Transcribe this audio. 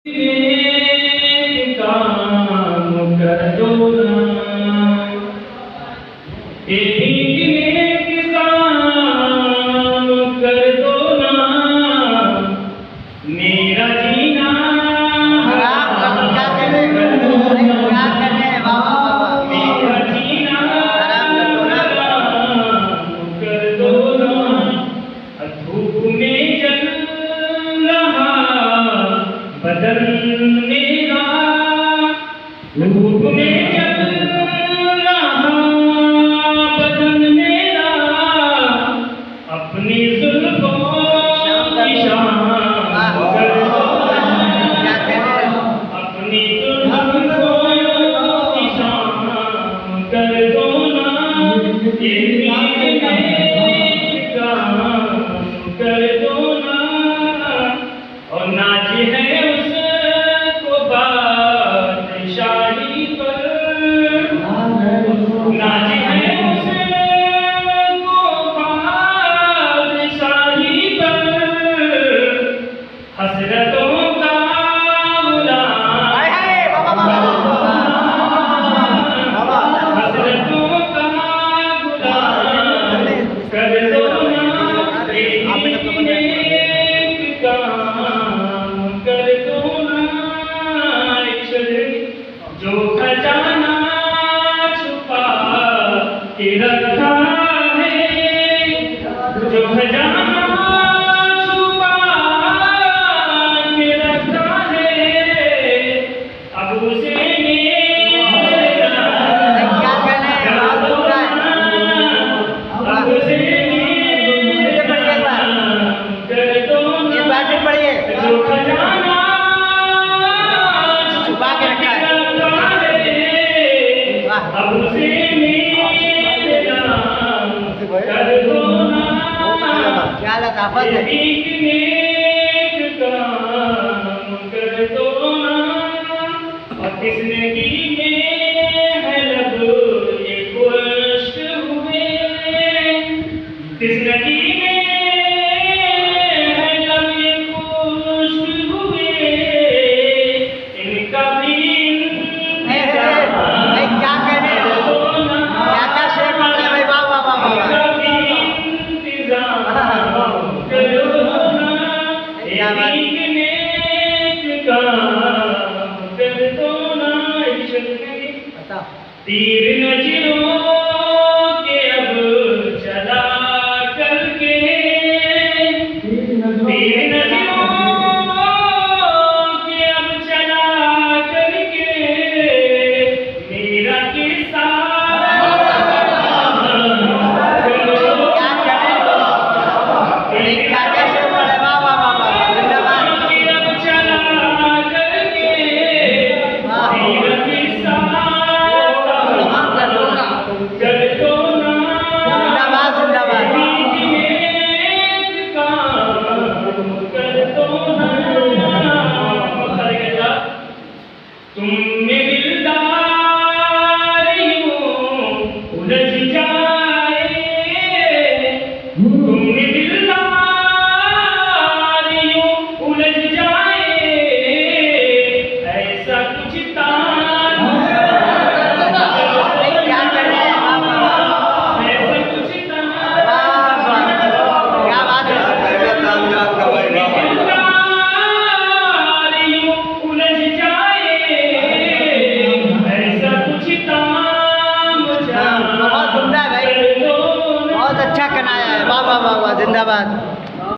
एक काम कर दो ना, एक काम कर दो ना, मेरा जीना हराम क्या करे मेरा जीना हराम कर दो ना, धूप में जल रहा बदन मेरा, धूप में जल रहा बदन मेरा, अपनी जुल्फों की शान कर दो ना, अपनी जुल्फों की शान कर दो ना, ये काम कर दो ना, और नाच है उसको बादशाही पर, नाच है उसको बादशाही पर, हसरतों का गुलाम, हसरतों का गुलाम कर दो ना, एक काम कर दो ना, जो खजाना छुपा के रखा है, जो खजाना छुपा के रखा है, अब उसे मेरा अब उसे कर दो ना, जो खजाना छुपा के रखा है, अब उसे मेरा कर दो ना, क्या लताफत है। एक नेक काम कर दो ना, और किसने की है लब ये खुश्क हुए, किसने की है लब ये खुश्क हुए, इनका भी क्या करे क्या शेर पड़ रहा है भाई, वाह वाह वाह वाह। तीर नजरों के अब चला करके, तीर नजरों के अब चला करके, मेरा किस्सा तुम में दिलदार यूं उलझ जाए, तुम में दिलदार यूं उलझ जाए, ऐसा कुछ तान ऐसा कुछ तान क्या बात है। बहुत उम्दा है भाई, बहुत अच्छा कनाया है, वाह वाह वाह वाह, जिंदाबाद।